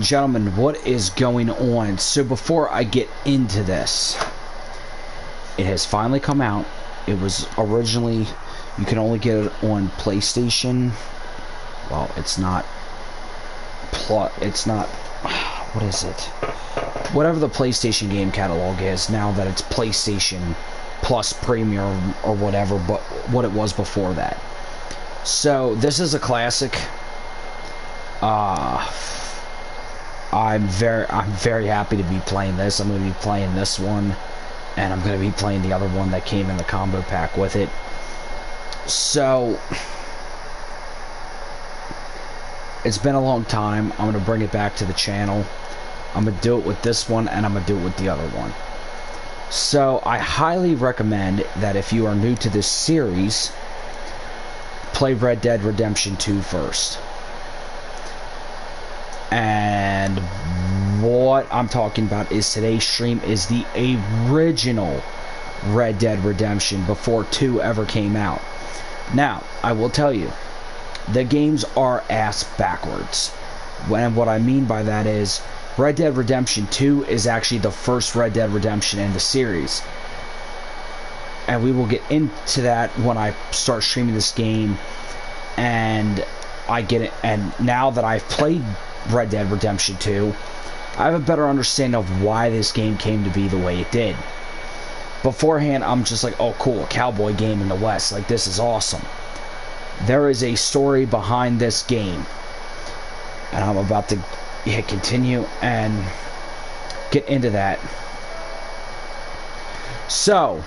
Gentlemen, what is going on? So before I get into this, it has finally come out. It was originally, you can only get it on PlayStation. Well, it's not what is it? Whatever the PlayStation game catalog is, now that it's PlayStation Plus Premium or whatever, but what it was before that. So this is a classic. I'm very happy to be playing this. I'm going to be playing this one, and I'm going to be playing the other one that came in the combo pack with it. So it's been a long time. I'm going to bring it back to the channel. I'm going to do it with this one, and I'm going to do it with the other one. So I highly recommend that if you are new to this series, play Red Dead Redemption 2 first. And what I'm talking about is today's stream is the original Red Dead Redemption before 2 ever came out. Now, I will tell you, the games are ass backwards. And what I mean by that is, Red Dead Redemption 2 is actually the first Red Dead Redemption in the series. And we will get into that when I start streaming this game and I get it. And now that I've played Red Dead Redemption 2, I have a better understanding of why this game came to be the way it did. Beforehand, I'm just like, oh cool, a cowboy game in the West, like this is awesome. There is a story behind this game, and I'm about to hit continue and get into that. So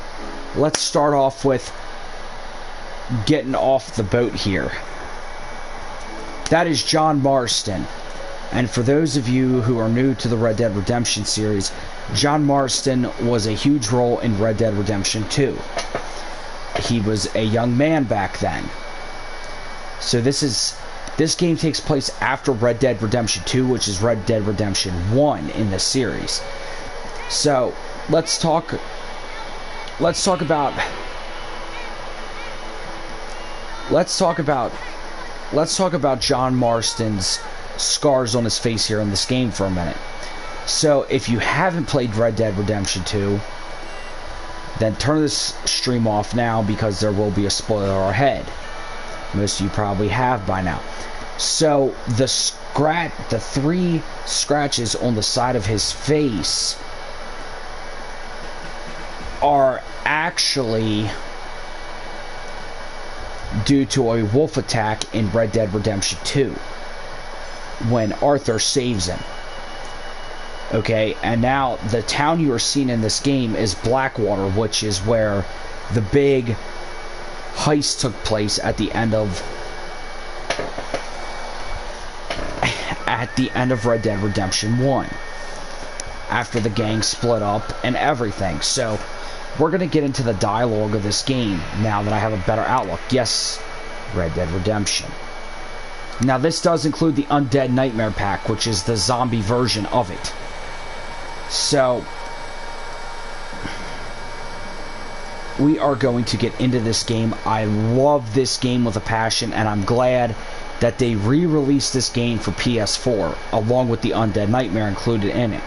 let's start off with getting off the boat here. That is John Marston. And for those of you who are new to the Red Dead Redemption series, John Marston was a huge role in Red Dead Redemption 2. He was a young man back then. So this game takes place after Red Dead Redemption 2, which is Red Dead Redemption 1 in the series. So let's talk about John Marston's scars on his face here in this game for a minute. So if you haven't played Red Dead Redemption 2, then turn this stream off now because there will be a spoiler ahead. Most of you probably have by now. So the 3 scratches on the side of his face are actually due to a wolf attack in Red Dead Redemption 2 when Arthur saves him. Okay, and now the town you are seeing in this game is Blackwater, which is where the big heist took place at the end of Red Dead Redemption 1, after the gang split up and everything. So we're going to get into the dialogue of this game now that I have a better outlook. Yes, Red Dead Redemption. Now this does include the Undead Nightmare Pack, which is the zombie version of it. So we are going to get into this game. I love this game with a passion, and I'm glad that they re-released this game for PS4 along with the Undead Nightmare included in it.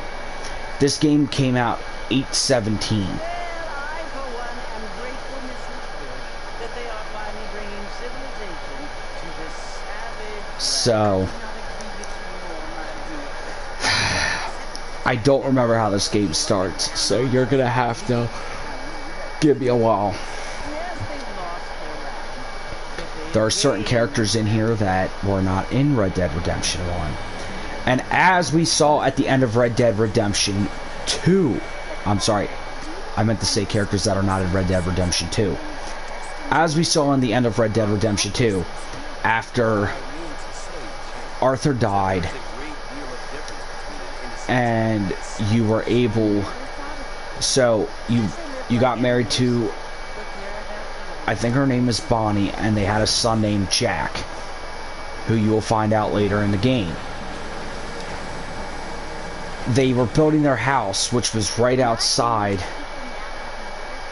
This game came out 8/17. So I don't remember how this game starts, so you're gonna have to give me a while. There are certain characters in here that were not in Red Dead Redemption 1. And as we saw at the end of Red Dead Redemption 2, I'm sorry, I meant to say characters that are not in Red Dead Redemption 2. As we saw in the end of Red Dead Redemption 2, after Arthur died, and you were able, so you got married to, I think her name is Bonnie, and they had a son named Jack, who you will find out later in the game. They were building their house, which was right outside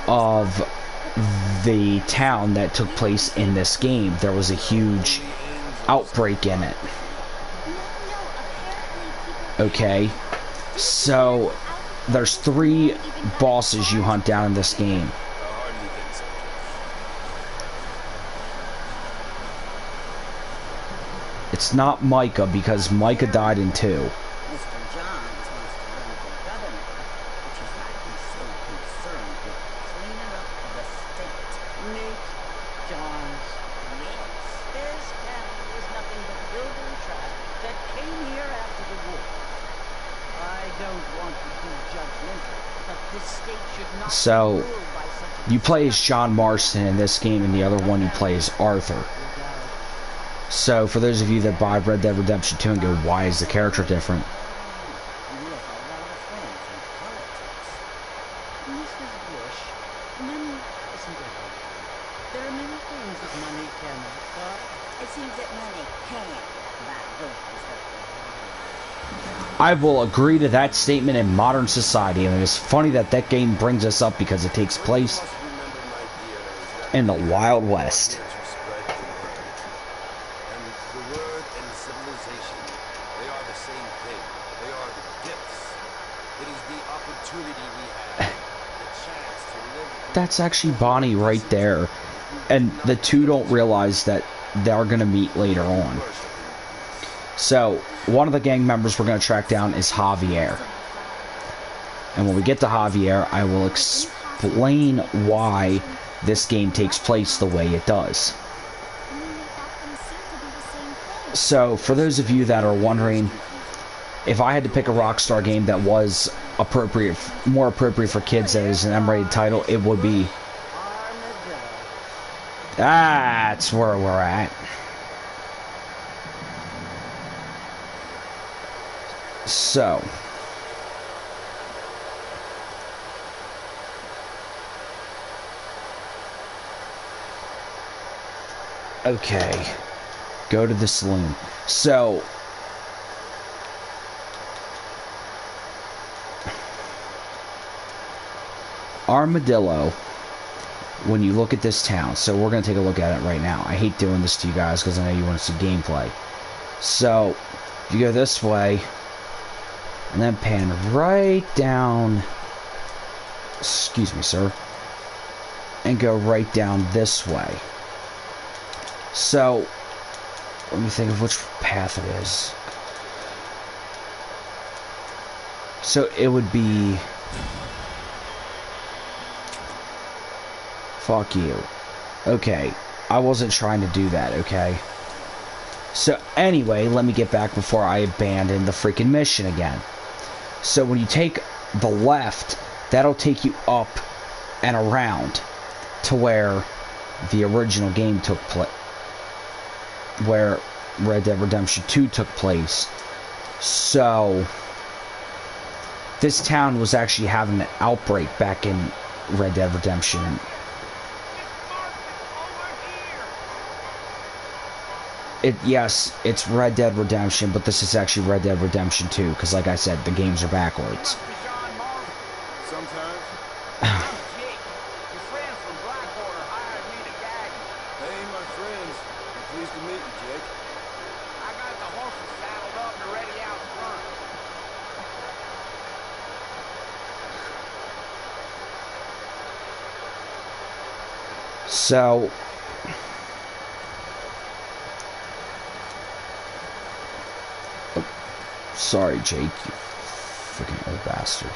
of the town that took place in this game. There was a huge outbreak in it. Okay, so there's 3 bosses you hunt down in this game. It's not Micah, because Micah died in 2. So, you play as John Marston in this game, and the other one you play as Arthur. So, for those of you that buy Red Dead Redemption 2 and go, why is the character different? I will agree to that statement in modern society, and it is funny that that game brings us up because it takes place in the Wild West. That's actually Bonnie right there, and the two don't realize that they're going to meet later on. So, one of the gang members we're going to track down is Javier. And when we get to Javier, I will explain why this game takes place the way it does. So, for those of you that are wondering, if I had to pick a Rockstar game that was appropriate, more appropriate for kids, that is an M-rated title, it would be... That's where we're at. So, okay, go to the saloon. So, Armadillo, when you look at this town, so we're going to take a look at it right now. I hate doing this to you guys because I know you want to see gameplay. So, if you go this way, and then pan right down, excuse me, sir, and go right down this way. So, let me think of which path it is. So, it would be... Fuck you. Okay, I wasn't trying to do that, okay? So, anyway, let me get back before I abandon the freaking mission again. So when you take the left, that'll take you up and around to where the original game took place, where Red Dead Redemption 2 took place. So this town was actually having an outbreak back in Red Dead Redemption. Yes, it's Red Dead Redemption, but this is actually Red Dead Redemption 2, because like I said, the games are backwards. So... Sorry, Jake, you freaking old bastard.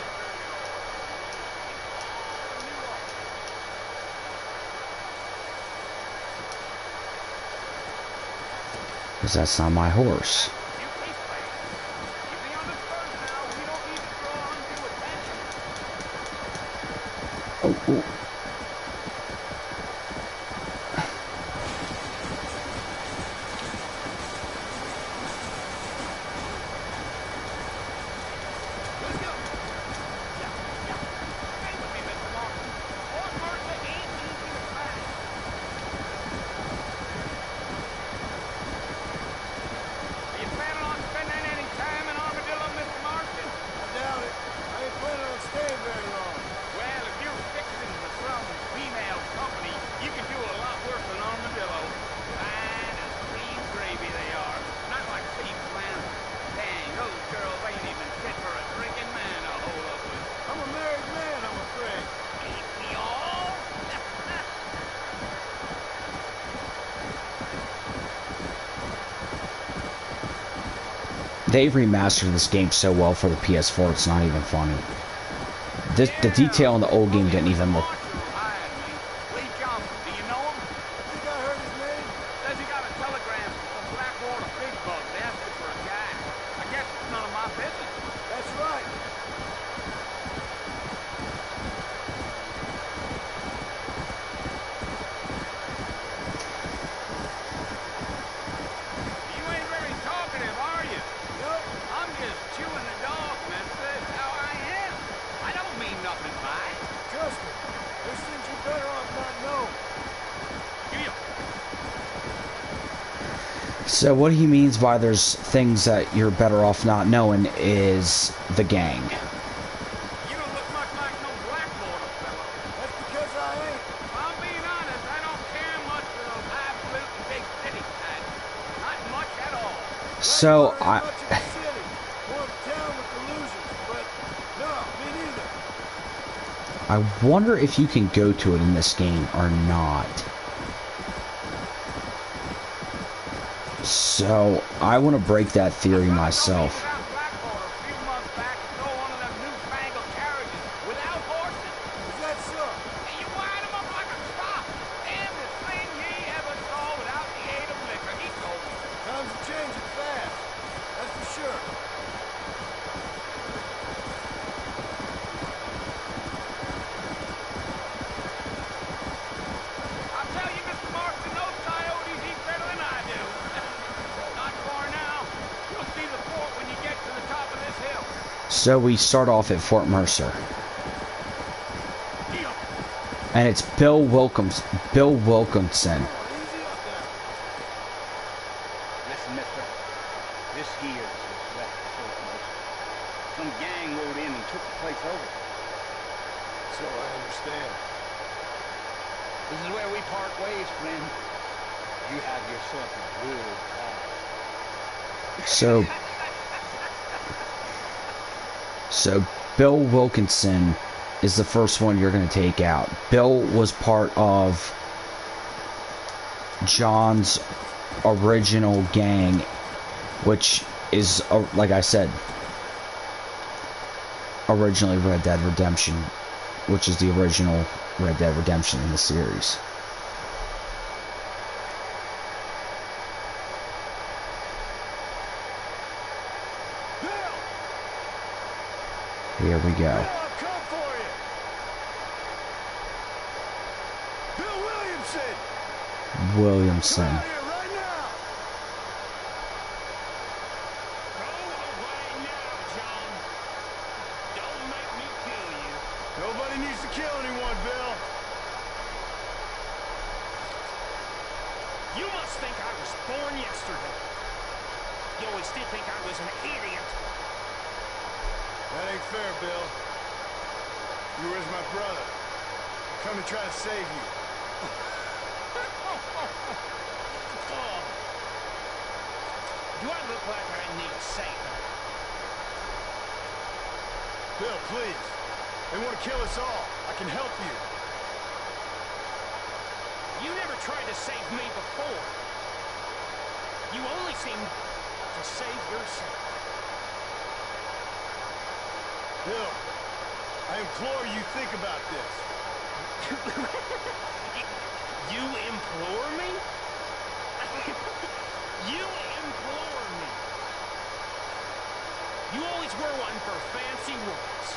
Because that's not my horse. Oh, oh. They remastered this game so well for the PS4, it's not even funny. The detail in the old game didn't even look. So what he means by there's things that you're better off not knowing is the gang. You don't look much like no Blackwater fellow. That's because I ain't. If I'm being honest, I don't care much for those highfalutin big city types. Not much at all. So I wonder if you can go to it in this game or not. So I want to break that theory myself. So we start off at Fort Mercer. And it's Bill Wilkinson. Listen, mister. This here is what's left of Fort Mercer. Some gang rode in and took the place over. So I understand. This is where we part ways, friend. You have yourself a good time. So Bill Wilkinson is the first one you're going to take out. Bill was part of John's original gang, which is, like I said, originally Red Dead Redemption, which is the original Red Dead Redemption in the series. Here we go. I'll come for you. Bill Williamson. Williamson. Come out here right now. Go away now, John. Don't make me kill you. Nobody needs to kill anyone, Bill. You must think I was born yesterday. You always did think I was an idiot. That ain't fair, Bill. You were my brother. I come to try to save you. Oh. Do I look like I need saving? Bill, please. They want to kill us all. I can help you. You never tried to save me before. You only seem to save yourself. Bill, I implore you think about this. You implore me? You implore me. You always were one for fancy words.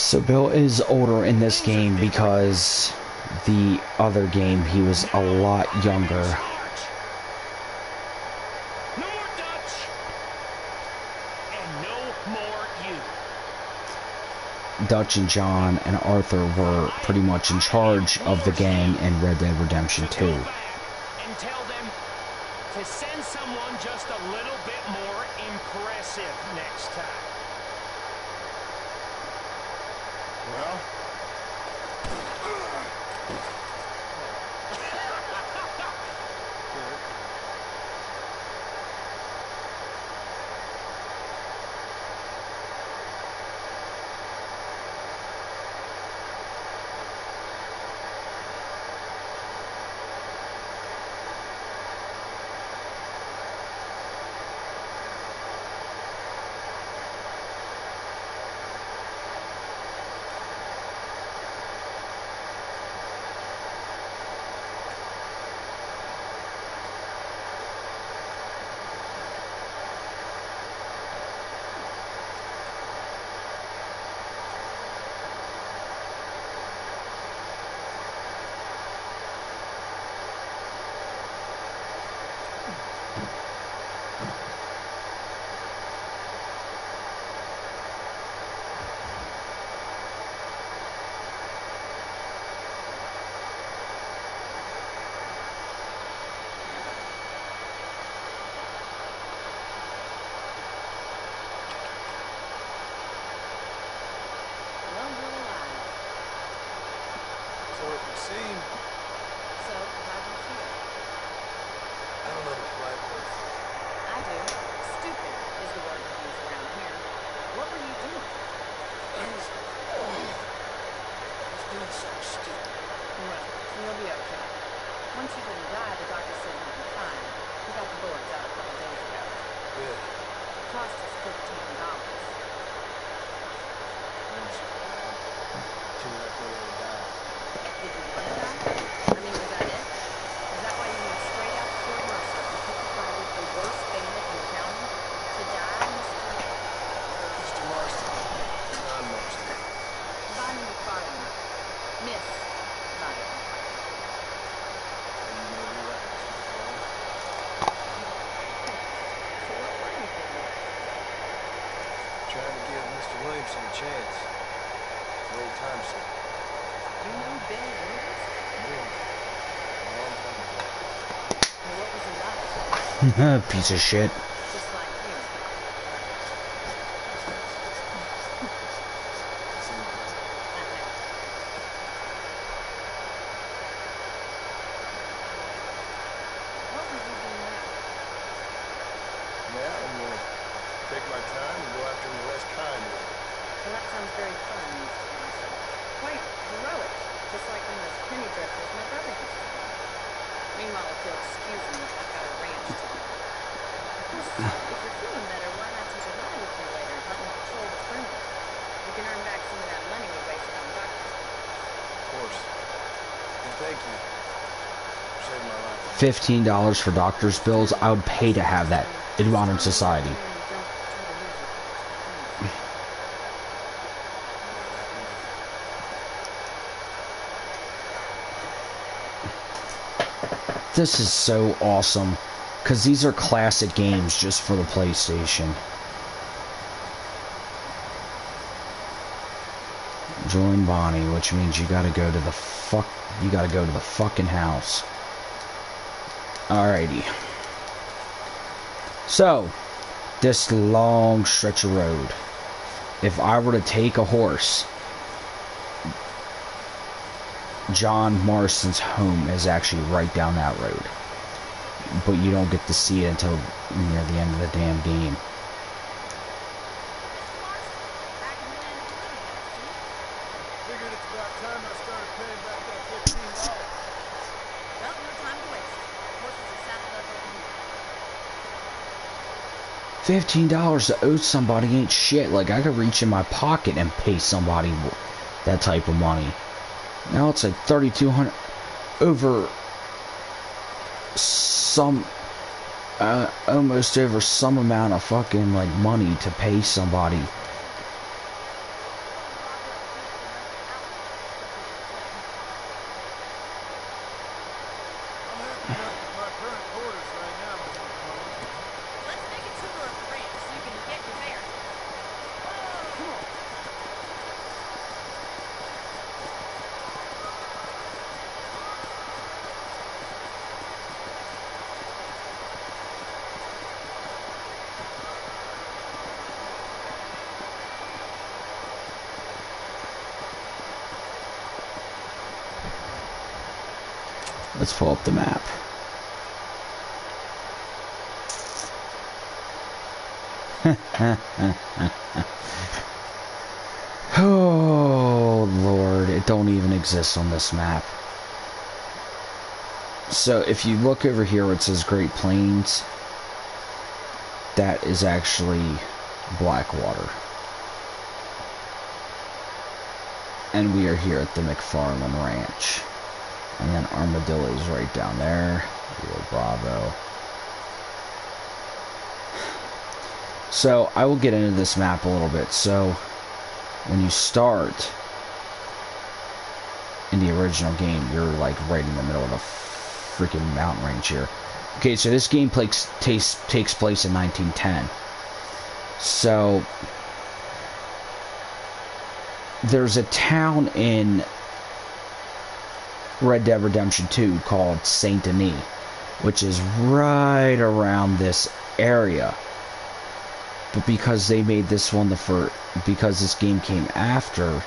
So Bill is older in this game because the other game he was a lot younger. Dutch and John and Arthur were pretty much in charge of the gang in Red Dead Redemption 2. And tell them to send someone just a little bit more impressive next time. Well? seem. So, how do you feel? I don't know the polite word for it. I do. Stupid is the word we use around here. What were you doing? I was doing something stupid. Well, you'll be okay. Once you didn't die, the doctor said you'd be fine. We got the bullets out a couple days ago. Good. It cost us $15. Too late for her to die. Did you want to die? I mean, was that it? Is that why you went straight out to Fort Mercer and took the car with the worst bandit in the county? To die, Mr. Marston. John Marston. Bonnie McFarland. Miss Bonnie McFarland. You may be right, Mr. McFarland. So what were you doing? Trying to give Mr. Williamson a chance. The old time set. You know Ben Williams? A long time ago. Well, what was he like? Piece of shit. Just like you. Seems like I know. What would you do now? now I'm gonna take my time and go after the less kind way. Well, that sounds very fun, Mr. Marston. Quite heroic, just like when those penny drifters my brother used to do. Meanwhile, if you'll excuse me, I've got a ranch to do. Of course, if you're feeling better, why not take a ride with me later and help me patrol the perimeter? We can earn back some of that money we wasted on doctors. Of course. And thank you for saving my life. $15 for doctor's bills. I would pay to have that in modern society. This is so awesome, because these are classic games just for the PlayStation. Join Bonnie, which means you gotta go to the fucking house. Alrighty. So, this long stretch of road. If I were to take a horse, John Marston's home is actually right down that road. But you don't get to see it until near the end of the damn game. Figured it's about time I started paying back that $15. Well, no time to waste. Horses are saddled up over here. $15 to owe somebody ain't shit. Like, I could reach in my pocket and pay somebody that type of money. Now it's like $3,200 over some, almost over some amount of fucking like money to pay somebody. I'm happy enough with my current quarters right now, Mr. McFarland. Let's make a tour of the ranch so you can get your bearings. Come on. Let's pull up the map. Oh Lord, it don't even exist on this map. So if you look over here where it says Great Plains, that is actually Blackwater. And we are here at the McFarland Ranch. And then Armadillo's right down there. Rio Bravo. So I will get into this map a little bit. So when you start in the original game, you're like right in the middle of the freaking mountain range here. Okay, so this game takes place in 1910. So there's a town in Red Dead Redemption 2 called Saint Denis, which is right around this area. But because they made this one because this game came after,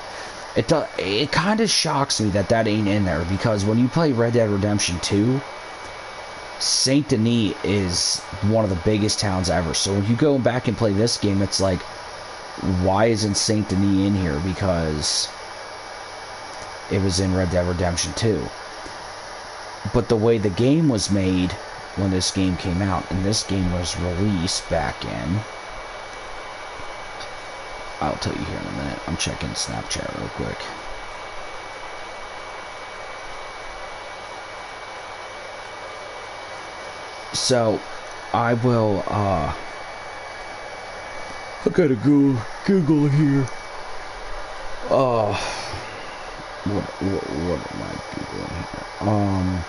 It kind of shocks me that that ain't in there, because when you play Red Dead Redemption 2, Saint Denis is one of the biggest towns ever. So when you go back and play this game, it's like, why isn't Saint Denis in here? Because it was in Red Dead Redemption 2. But the way the game was made when this game came out, and this game was released back in... I'll tell you here in a minute. I'm checking Snapchat real quick. So, I will, I gotta Google here. What am I Googling here?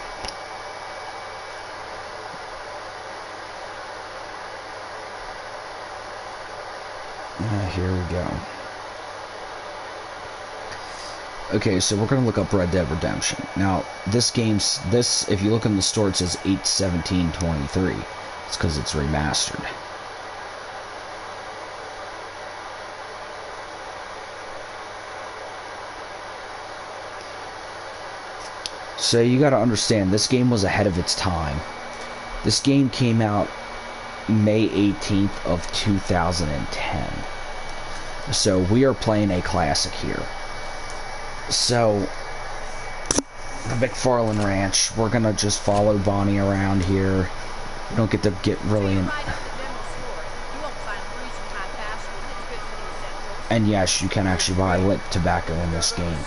Here we go. Okay, so we're gonna look up Red Dead Redemption. Now, if you look in the store, it says 8/17/23. It's because it's remastered. So you gotta understand, this game was ahead of its time. This game came out May 18th of 2010. So we are playing a classic here. So the McFarland Ranch, we're gonna just follow Bonnie around here. We don't get to get really in. And yes, you can actually buy lit tobacco in this game.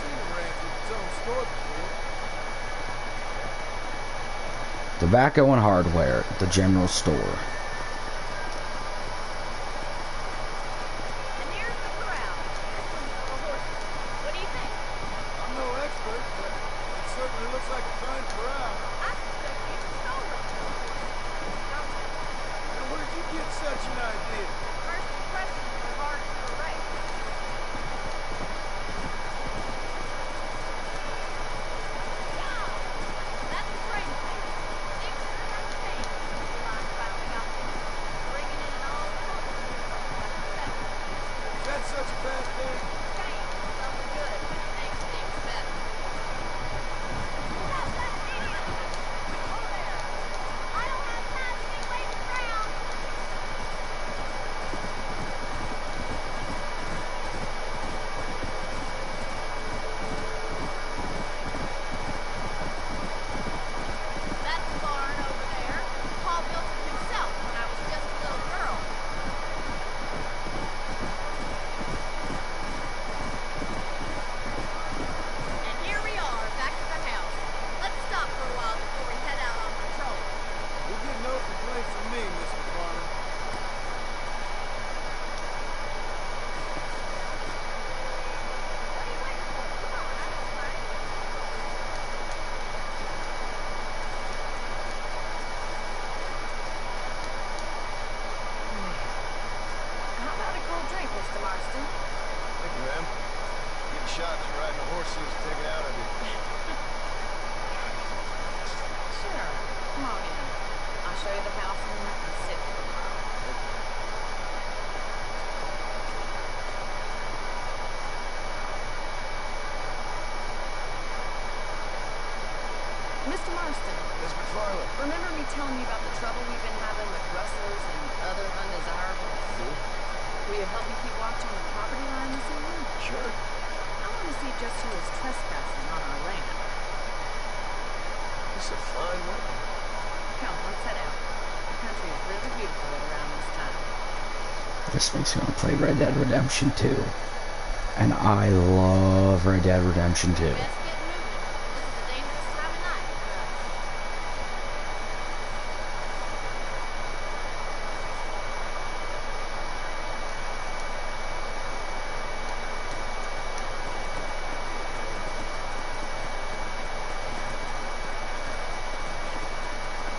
Tobacco and hardware at the general store. Mr. Marston. Miss McFarland. Remember me telling you about the trouble we've been having with rustlers and other undesirables? Will you help me keep watch on the property line this evening? Sure. I want to see just who is trespassing on our land. It's a fine weather. Come, let's head out. The country is really beautiful at around this time. This makes me want to play Red Dead Redemption 2. And I love Red Dead Redemption 2. Best get moving. This is a dangerous time of night for us.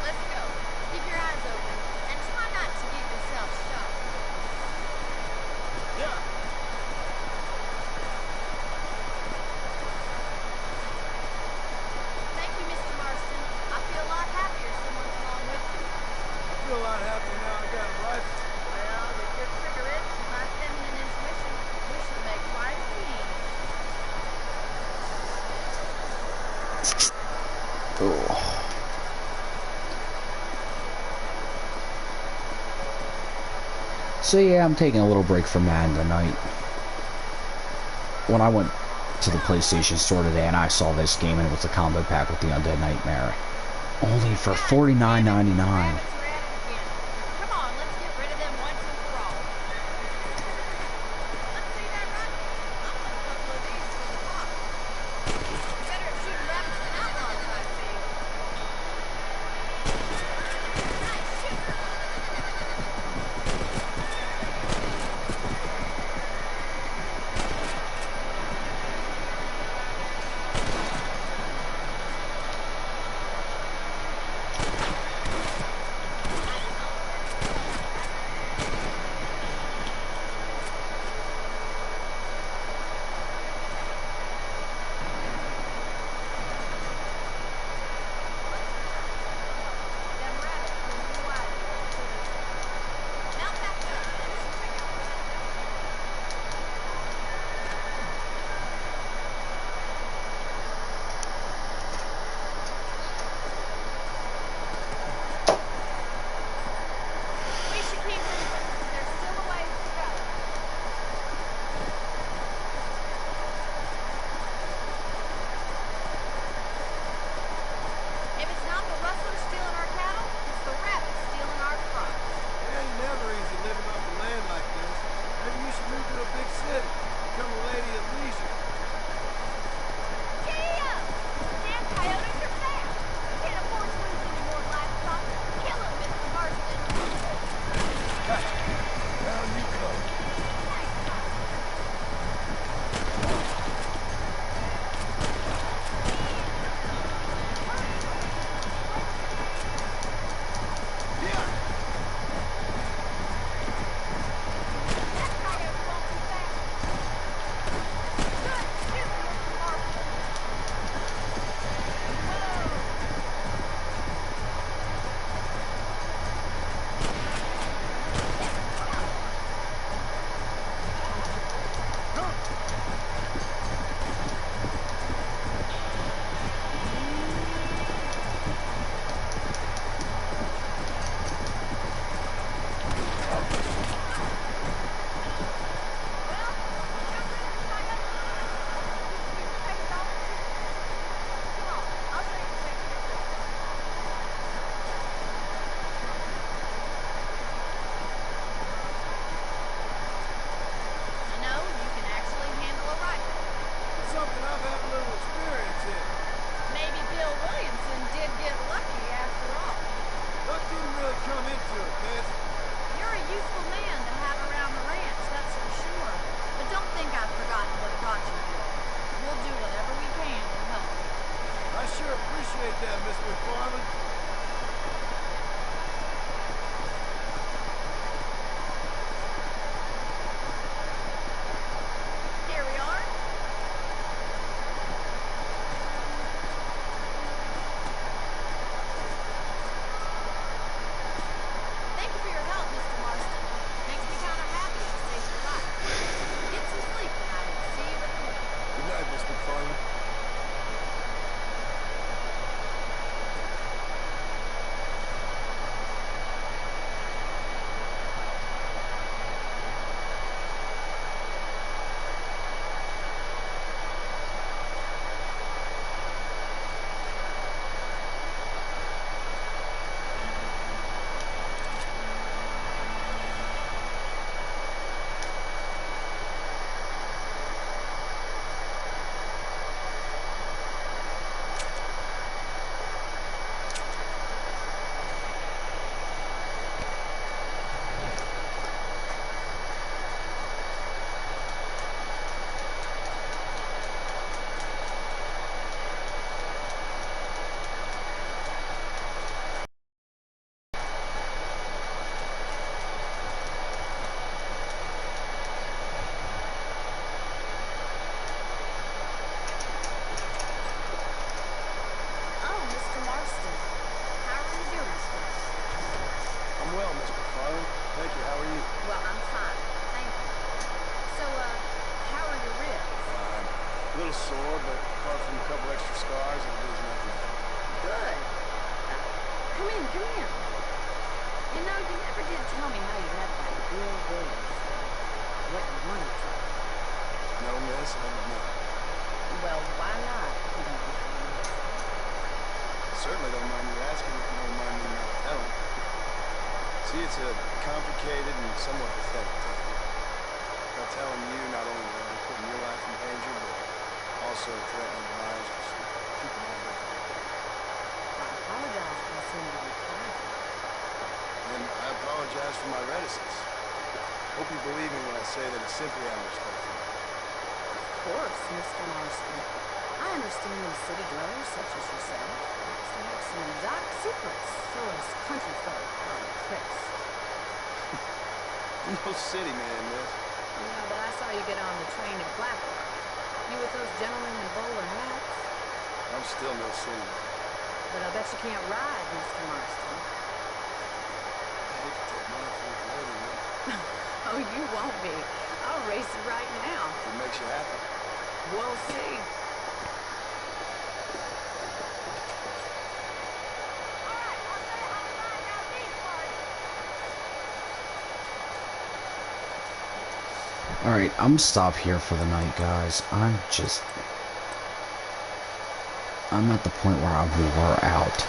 Let's go. Keep your eyes open and try not to get yourself shot. Yeah. So yeah, I'm taking a little break from Madden tonight. When I went to the PlayStation store today and I saw this game and it was a combo pack with the Undead Nightmare. Only for $49.99. Come on, let's get rid of them once and for all. Let's see that rabbit. I want a couple of these for the pot. Better at shooting rabbits than outlaws, I see. Nice shoot. Come in. You know, you never did tell me how you met that real guess I would know. Well, why not? If you don't mind. Certainly don't mind you asking if you don't mind me not telling. See, it's a complicated and somewhat pathetic tale. By telling you, not only will I be putting your life in danger, but also threatening the lives of some people I live with. I apologize if I seem to be tired. And I apologize for my reticence. Hope you believe me when I say that it's simply out of respect for you. Of course, Mr. Marston. I understand that city dwellers such as yourself likes to have some exotic secrets, so as country folk are Chris. No city man, miss. Yeah, but I saw you get on the train at Blackwater. You with those gentlemen in bowler hats? I'm still no city man. But I bet you can't ride, Mr. Marston. I hate to take money from a lady, man. Oh, you won't be. I'll race you right now. If it makes you happy. We'll see. Alright, I'm gonna stop here for the night, guys. I'm at the point where we were out.